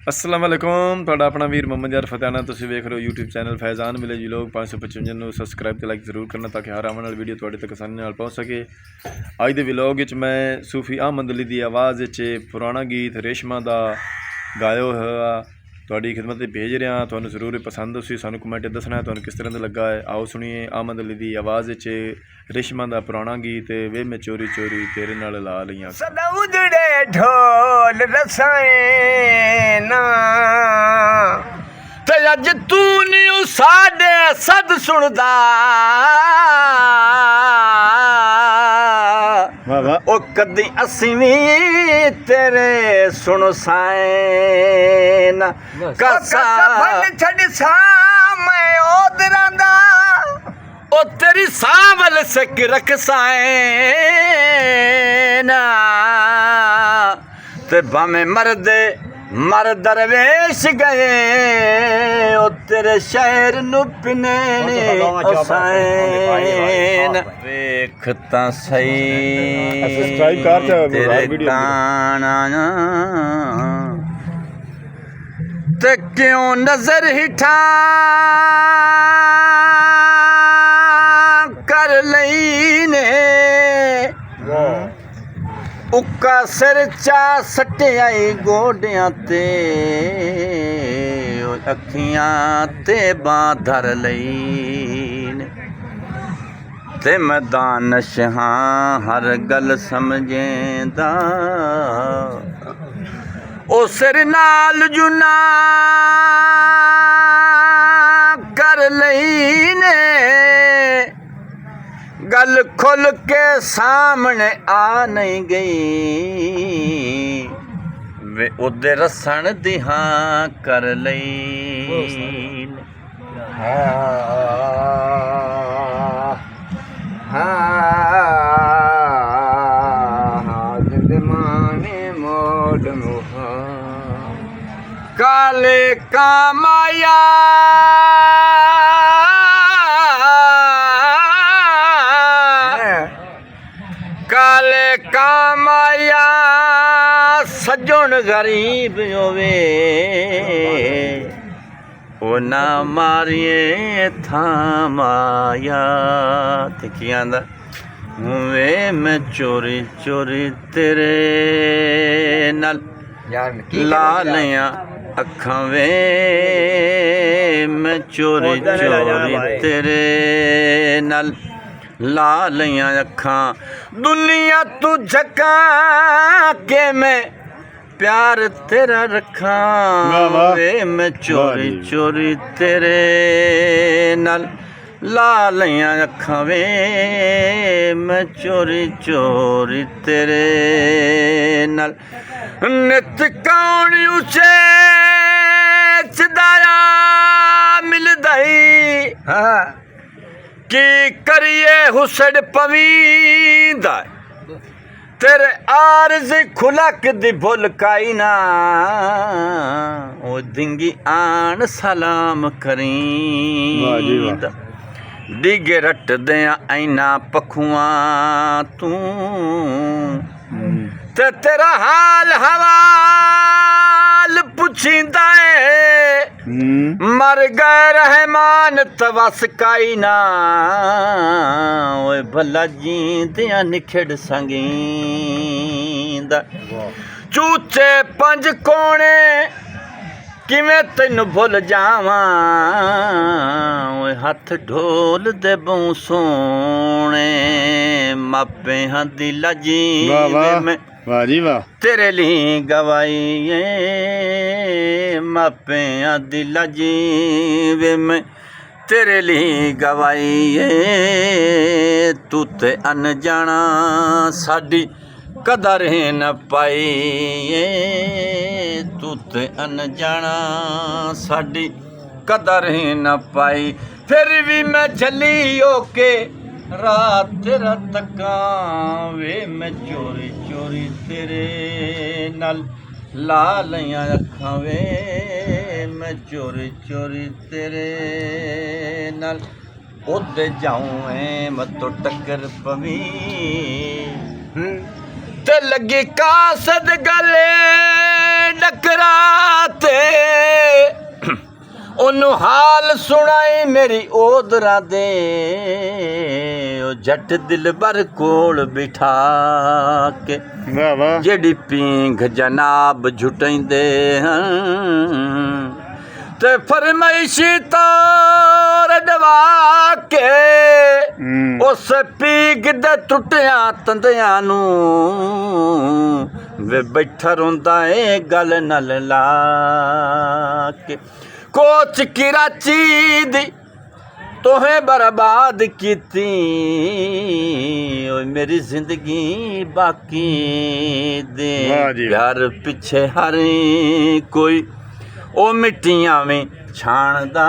अस्सलाम वालेकुम तुहाडा अपना वीर मोहम्मद यार फतेहाना तुसीं वेख रहे हो यूट्यूब चैनल फैज़ान विलेज लोग 555 ਨੂੰ सबसक्राइब ਤੇ ਲਾਈਕ ਜ਼ਰੂਰ ਕਰਨਾ ਤਾਂ ਕਿ ਹਰ ਆਉਣ ਵਾਲੀ ਵੀਡੀਓ ਤੁਹਾਡੇ ਤੱਕ ਆਸਾਨੀ ਨਾਲ ਪਹੁੰਚ ਸਕੇ। ਅੱਜ ਦੇ ਵਲੌਗ ਵਿੱਚ ਮੈਂ ਸੂਫੀ ਅਹਿਮਦ ਅਲੀ ਦੀ ਆਵਾਜ਼ ਵਿੱਚ ਪੁਰਾਣਾ ਗੀਤ ਰੇਸ਼ਮਾ ਦਾ ਗਾਇਆ ਹੋਇਆ ਤੁਹਾਡੀ ਖਿਦਮਤ ਤੇ ਭੇਜ ਰਿਹਾ। ਤੁਹਾਨੂੰ ਜ਼ਰੂਰ ਪਸੰਦ ਤੁਸੀਂ ਸਾਨੂੰ ਕਮੈਂਟ ਦੱਸਣਾ ਤੁਹਾਨੂੰ ਕਿਸ ਤਰ੍ਹਾਂ ਦਾ ਲੱਗਾ ਹੈ। ਆਓ ਸੁਣੀਏ ਅਹਿਮਦ ਅਲੀ ਦੀ ਆਵਾਜ਼ ਵਿੱਚ ਰੇਸ਼ਮਾ ਦਾ ਪੁਰਾਣਾ ਗੀਤ ਵੇ ਮੈਂ ਚੋਰੀ ਚੋਰੀ ਤੇਰੇ ਨਾਲ ਲਾ ਲਈਆਂ। ਸਦਾ ਉਜੜੇ ਢੋਲ ਰਸਾਏ ਨਾ ਤੇ ਅੱਜ ਤੂੰ ਨੀ ਸਾਡੇ ਸਦ ਸੁਣਦਾ ਉਹ ਕਦੀ ਅਸੀਂ ਵੀ ਤੇਰੇ ਸੁਣ ਸਾਏ ਨਾ ਕਸਾ ਫੜ ਛੱਡ ਸਾਵੇਂ ਉਧਰਾਂ ਦਾ ਉਹ ਤੇਰੀ ਸਾਵਲ ਸਕ ਰਖ ਸਾਏ ਨਾ ਤੇ ਭਾਵੇਂ ਮਰ ਦਰਵੇਸ਼ ਗਏ ਉਹ ਤੇਰੇ ਸ਼ਹਿਰ ਨੂੰ ਪਿਨੇ ਹੁਸੈਨ ਵੇਖ ਤਾਂ ਸਹੀ ਸਬਸਕ੍ਰਾਈਬ ਕਰ ਤੇਰੇ ਗਾਣਾ ਤੇ ਕਿਉਂ ਨਜ਼ਰ ਹਿਠਾ ਕਰ ਲਈ ਨੇ ਉੱਕਾ ਸਿਰ ਚਾ ਸਟਿਆਈ ਗੋਡਿਆਂ ਤੇ ਅੱਖੀਆਂ ਤੇ ਬਾਂਹ ਧਰ ਲਈ ਨੇ ਤੇ ਮੈਂ ਦਾਨਸ਼ ਹਾਂ ਹਰ ਗੱਲ ਸਮਝੇਂਦਾ ਉਹ ਸਿਰ ਨਾਲ ਜੁਨਾ ਕਰ ਲਈ ਨੇ ਗੱਲ ਖੁੱਲ ਕੇ ਸਾਹਮਣੇ ਆ ਨਹੀਂ ਗਈ ਵੇ ਉਹਦੇ ਰਸਣ ਦੀ ਹਾਂ ਕਰ ਲਈ ਜਿੰਦਮਾਨੇ ਮੋੜ ਮੁਹਾ ਕਾਲੇ ਕਾਮਾਇਆ ਕਾਲੇ ਕਾਮਾਇਆ ਸੱਜਣ ਗਰੀਬ ਹੋਵੇ ਉਹ ਨਾ ਮਾਰੀਏ ਥਾਮਾਇਆ ਤੇ ਕੀ ਆਂਦਾ ਵੇ ਮੈਂ ਚੋਰੀ ਚੋਰੀ ਤੇਰੇ ਨਾਲ ਲਾ ਲਿਆਂ ਅੱਖਾਂ ਵੇ ਮੈਂ ਚੋਰੀ ਚੋਰੀ ਤੇਰੇ ਨਾਲ ਲਾ ਲਈਆਂ ਅੱਖਾਂ ਦੁਨੀਆ ਤੂੰ ਝਕਾ ਕੇ ਮੈਂ ਪਿਆਰ ਤੇਰਾ ਰੱਖਾਂ ਵੇ ਮੈਂ ਚੋਰੀ ਚੋਰੀ ਤੇਰੇ ਨਾਲ ਲਾ ਲਈਆਂ ਅੱਖਾਂ ਵੇ ਮੈਂ ਚੋਰੀ ਚੋਰੀ ਤੇਰੇ ਨਾਲ ਨਿਤ ਕੌਣ ਉਸੇ ਸਦਾਇਆ ਮਿਲਦਾ ਹੀ ਹਾਂ ਕੀ ਕਰੀਏ ਹੁਸੜ ਪਵੀਂਦਾ ਤੇਰੇ ਆਰਜ਼ ਖੁਲਕ ਦੀ ਭੁੱਲ ਕਾਈ ਨਾ ਉਹ ਦਿੰਗੀ ਆਣ ਸਲਾਮ ਕਰੀਂਦਾ ਡਿਗੇ ਰੱਟਦਿਆਂ ਐਨਾ ਪਖੂਆਂ ਤੂੰ ਤੇ ਤੇਰਾ ਹਾਲ ਹਵਾਲ ਪੁੱਛੀਂਦਾ ਏ ਮਰ ਗਏ ਰਹਿਮਾਨ ਤਵਸ ਕਾਈ ਨਾ ਓਏ ਭਲਾ ਜੀਂਦਿਆਂ ਨਿਖੜ ਸੰਗੀਂਦਾ ਚੂਚੇ ਪੰਜ ਕੋਣੇ ਕਿਵੇਂ ਤੈਨੂੰ ਭੁੱਲ ਜਾਵਾਂ ਓਏ ਹੱਥ ਢੋਲ ਦੇ ਬੂ ਸੋਹਣੇ ਮਾਪਿਆਂ ਦੀ ਲੱਜੀ ਮੈਂ ਵਾਹ ਜੀ ਵਾਹ ਤੇਰੇ ਲਈ ਗਵਾਈਏ ਮਾਪਿਆਂ ਦੀ ਲੱਜੀ ਵੇ ਮੈਂ ਤੇਰੇ ਲਈ ਗਵਾਈਏ ਤੂੰ ਤੇ ਅਣਜਾਣਾ ਸਾਡੀ ਕਦਰ ਨ ਪਾਈਏ ਤੂੰ ਤੇ ਅਣਜਾਣਾ ਸਾਡੀ ਕਦਰ ਨ ਪਾਈ ਫਿਰ ਵੀ ਮੈਂ ਝੱਲੀ ਹੋ ਕੇ ਰਾਤ ਤੇਰਾ ਤੱਕਾਂ ਵੇ ਮੈਂ ਚੋਰੀ ਚੋਰੀ ਤੇਰੇ ਨਾਲ ਲਾ ਲਈਆਂ ਅੱਖਾਂ ਵੇ ਮੈਂ ਚੋਰੀ ਚੋਰੀ ਤੇਰੇ ਨਾਲ ਉਹਦੇ ਜਾਉਂ ਐ ਮਤੋਂ ਟੱਕਰ ਪਵੀ ਤੇ ਲੱਗੀ ਕਾਸਦ ਗਲੇ ਡਕਰਾ ਤੇ ਉਹਨੂੰ ਹਾਲ ਸੁਣਾਈ ਮੇਰੀ ਓਦਰਾਂ ਦੇ ਉਹ ਜੱਟ ਦਿਲਬਰ ਕੋਲ ਬਿਠਾ ਕੇ ਵਾਹ ਵਾਹ ਜਿਹੜੀ ਪੀਂਘ ਜਨਾਬ ਝੁਟੈਂਦੇ ਹਨ ਤੇ ਫਰਮਾਇਸ਼ੀ ਤਾਰ ਦਵਾ ਕੇ ਉਸ ਪੀਂਘ ਦੇ ਟੁੱਟਿਆਂ ਤੰਦਿਆਂ ਨੂੰ ਵੇ ਬੈਠਾ ਰੋਂਦਾ ਏ ਗੱਲ ਨਾਲ ਲਾ ਕੇ ਕੋਚ ਕਰਾਚੀ ਦੀ ਤੋਹੇ ਬਰਬਾਦ ਕੀਤੀ ਓਏ ਮੇਰੀ ਜ਼ਿੰਦਗੀ ਬਾਕੀ ਦੇ ਵਾਹ ਜੀ। ਪਿਆਰ ਪਿੱਛੇ ਹਰ ਕੋਈ ਉਹ ਮਿੱਟੀਆਂ ਵਿੱਚ ਛਾਣਦਾ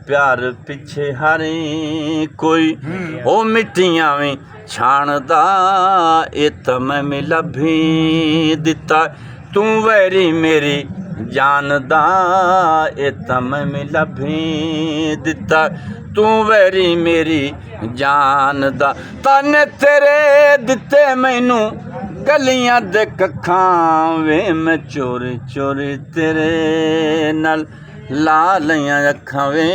ਪਿਆਰ ਪਿੱਛੇ ਹਰ ਕੋਈ ਉਹ ਮਿੱਟੀਆਂ ਵਿੱਚ ਛਾਣਦਾ ਇਹ ਤਾਂ ਮੈਂ ਲੱਭੀ ਦਿੱਤਾ ਤੂੰ ਵੈਰੀ ਮੇਰੀ ਜਾਣਦਾ ਇਹ ਤਾਂ ਮੈਂ ਲੱਭੀ ਦਿੱਤਾ ਤੂੰ ਵੈਰੀ ਮੇਰੀ ਜਾਣਦਾ ਤਨ ਤੇਰੇ ਦਿੱਤੇ ਮੈਨੂੰ ਗਲੀਆਂ ਦੇ ਕੱਖਾਂ ਵੇ ਮੈਂ ਚੋਰੀ ਚੋਰੀ ਤੇਰੇ ਨਾਲ ਲਾ ਲਈਆਂ ਅੱਖਾਂ ਵੇ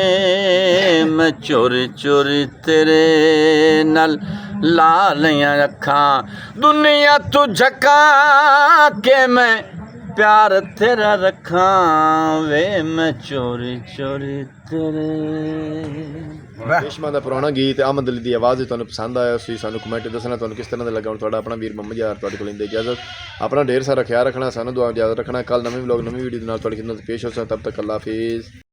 ਮੈਂ ਚੋਰੀ ਚੋਰੀ ਤੇਰੇ ਨਾਲ ਲਾ ਲਈਆਂ ਅੱਖਾਂ ਦੁਨੀਆ ਤੂੰ ਝਕਾ ਕੇ ਮੈਂ ਪਿਆਰ ਤੇਰਾ ਰੱਖਾਂ ਵੇ ਮੈਂ ਚੋਰੀ ਚੋਰੀ ਤੇਰੇ ਰੇਸ਼ਮਾ ਦਾ ਪੁਰਾਣਾ ਗੀਤ ਅਹਿਮਦ ਅਲੀ ਦੀ ਆਵਾਜ਼ ਤੁਹਾਨੂੰ ਪਸੰਦ ਆਇਆ ਸੀ ਸਾਨੂੰ ਕਮੈਂਟ ਦੱਸਣਾ ਤੁਹਾਨੂੰ ਕਿਸ ਤਰ੍ਹਾਂ ਦਾ ਲੱਗਾ ਹੁਣ ਤੁਹਾਡਾ ਆਪਣਾ ਵੀਰ ਮੁਹੰਮਦ ਯਾਰ ਤੁਹਾਡੇ ਕੋਲ ਇੰਦੇ ਇਜਾਜ਼ਤ ਆਪਣਾ ਢੇਰ ਸਾਰਾ ਖਿਆਲ ਰੱਖਣਾ ਸਾਨੂੰ ਦੁਆ ਯਾਦ ਰੱਖਣਾ ਕੱਲ ਨਵੇਂ ਵਲੌਗ ਨਵੀਂ ਵੀਡੀਓ ਦੇ ਨਾਲ ਤੁਹਾਡੀ ਖਿਦਮਤ ਪੇਸ਼ ਹੋ ਸਕਦਾ ਤਬ ਤੱਕ ਅੱਲਾ ਹਾਫਿਜ਼।